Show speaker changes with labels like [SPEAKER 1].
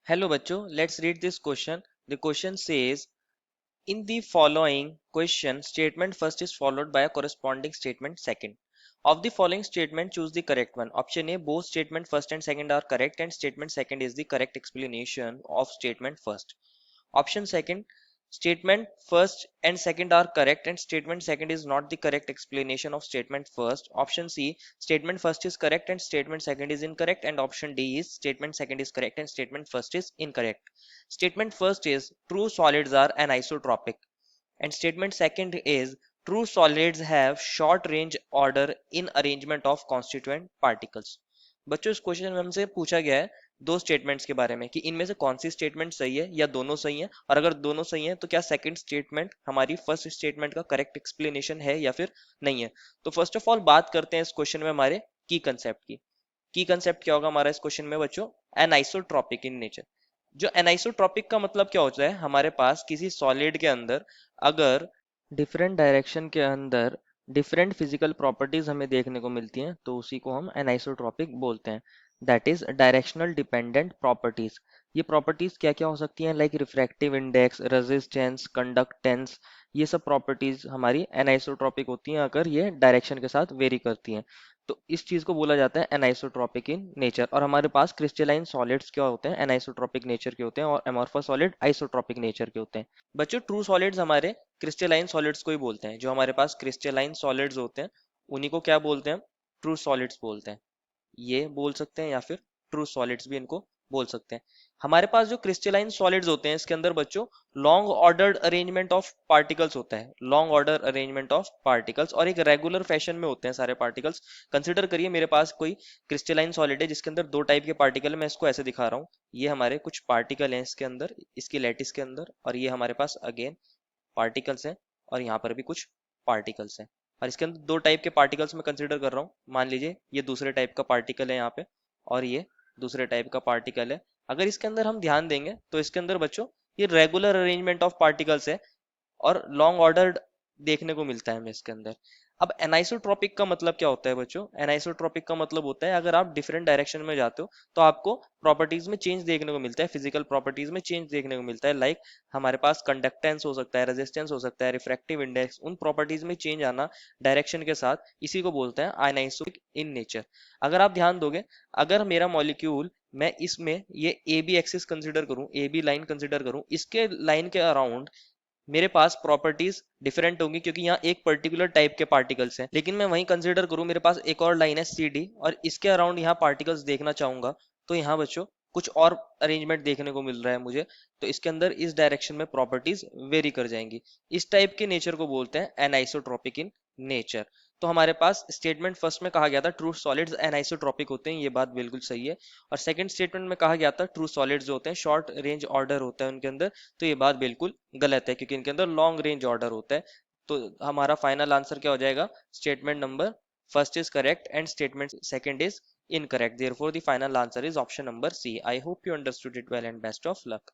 [SPEAKER 1] Hello bachcho, let's read this question. The question says, in the following question, statement first is followed by a corresponding statement second. Of the following statement, choose the correct one. Option A, both statement first and second are correct and statement second is the correct explanation of statement first. Option second, statement first and second are correct and statement second is not the correct explanation of statement first. Option C, statement first is correct and statement second is incorrect, and option D is statement second is correct and statement first is incorrect. Statement first is true solids are anisotropic, and statement second is true solids have short range order in arrangement of constituent particles. बच्चों इस question में हमसे पूछा गया है दो statements के बारे में कि इनमें से कौन सी स्टेटमेंट सही है या दोनों सही है, और अगर दोनों सही है तो क्या सेकंड स्टेटमेंट हमारी फर्स्ट स्टेटमेंट का करेक्ट एक्सप्लेनेशन है या फिर नहीं है। तो फर्स्ट ऑफ ऑल बात करते हैं इस क्वेश्चन में हमारे की कंसेप्ट क्या होगा हमारा इस क्वेश्चन में बच्चों, एनाइसोट्रॉपिक इन नेचर। जो एनाइसोट्रॉपिक का मतलब क्या होता है, हमारे पास किसी सॉलिड के अंदर अगर डिफरेंट डायरेक्शन के अंदर डिफरेंट फिजिकल प्रॉपर्टीज हमें देखने को मिलती हैं तो उसी को हम एनाइसोट्रॉपिक बोलते हैं। That is directional dependent properties. ये प्रॉपर्टीज क्या क्या हो सकती हैं, like refractive index, resistance, conductance, ये सब प्रॉपर्टीज हमारी एनाइसोट्रॉपिक होती हैं अगर ये डायरेक्शन के साथ वेरी करती हैं। तो इस चीज को बोला जाता है एनाइसोट्रॉपिक इन नेचर। और हमारे पास क्रिस्टलाइन सॉलिड्स क्या होते हैं, एनाइसोट्रॉपिक नेचर के होते हैं, और एमॉर्फस सॉलिड आइसोट्रॉपिक नेचर के होते हैं। बच्चों ट्रू सॉलिड्स हमारे क्रिस्टलाइन सॉलिड्स को ही बोलते हैं। जो हमारे पास क्रिस्टलाइन सॉलिड्स होते हैं उन्हीं को क्या बोलते हैं, ट्रू सॉलिड्स बोलते हैं। ये बोल सकते हैं या फिर ट्रू सॉलिड्स भी इनको बोल सकते हैं। हमारे पास जो क्रिस्टलाइन सॉलिड्स होते हैं इसके अंदर बच्चों long ordered arrangement of particles होता है, long order arrangement of particles, और एक रेगुलर फैशन में होते हैं सारे पार्टिकल्स। कंसिडर करिए मेरे पास कोई क्रिस्टलाइन सॉलिड है जिसके अंदर दो टाइप के पार्टिकल है, मैं इसको ऐसे दिखा रहा हूँ। ये हमारे कुछ पार्टिकल हैं इसके अंदर, इसकी लैटिस के अंदर, और ये हमारे पास अगेन पार्टिकल्स हैं, और यहाँ पर भी कुछ पार्टिकल्स हैं। और इसके अंदर दो टाइप के पार्टिकल्स मैं कंसिडर कर रहा हूँ। मान लीजिए ये दूसरे टाइप का पार्टिकल है यहाँ पे, और ये दूसरे टाइप का पार्टिकल है। अगर इसके अंदर हम ध्यान देंगे तो इसके अंदर बच्चों ये रेगुलर अरेंजमेंट ऑफ पार्टिकल्स है और लॉन्ग ऑर्डर देखने को मिलता है हमें इसके अंदर। अब एनाइसोट्रॉपिक का मतलब क्या होता है बच्चों, एनाइसोट्रॉपिक का मतलब होता है अगर आप डिफरेंट डायरेक्शन में जाते हो तो आपको प्रॉपर्टीज में चेंज देखने को मिलता है, फिजिकल प्रॉपर्टीज में चेंज देखने को मिलता है। लाइक हमारे पास कंडक्टेंस हो सकता है, रेजिस्टेंस हो सकता है, रिफ्रैक्टिव इंडेक्स, उन प्रॉपर्टीज में चेंज आना डायरेक्शन के साथ, इसी को बोलते हैं एनाइसोट्रॉपिक इन नेचर। अगर आप ध्यान दोगे, अगर मेरा मॉलिक्यूल मैं इसमें ये ए बी एक्सिस कंसिडर करूं, ए बी लाइन कंसिडर करूं, इसके लाइन के अराउंड मेरे पास प्रॉपर्टीज डिफरेंट होंगी क्योंकि यहाँ एक पर्टिकुलर टाइप के पार्टिकल्स हैं। लेकिन मैं वहीं कंसिडर करूँ मेरे पास एक और लाइन है सी डी और इसके अराउंड यहाँ पार्टिकल्स देखना चाहूंगा, तो यहाँ बच्चों कुछ और अरेंजमेंट देखने को मिल रहा है मुझे, तो इसके अंदर इस डायरेक्शन में प्रॉपर्टीज वेरी कर जाएंगी। इस टाइप के नेचर को बोलते हैं एनाइसोट्रॉपिक इन नेचर। तो हमारे पास स्टेटमेंट फर्स्ट में कहा गया था ट्रू सॉलिड्स एनाइसोट्रॉपिक होते हैं, ये बात बिल्कुल सही है। और सेकंड स्टेटमेंट में कहा गया था ट्रू सॉलिड्स जो होते हैं शॉर्ट रेंज ऑर्डर होता है उनके अंदर, तो ये बात बिल्कुल गलत है क्योंकि इनके अंदर लॉन्ग रेंज ऑर्डर होता है। तो हमारा फाइनल आंसर क्या हो जाएगा, statement number first is correct and statement second is incorrect. Therefore, the final answer is option number C. I hope you understood it well and best of luck.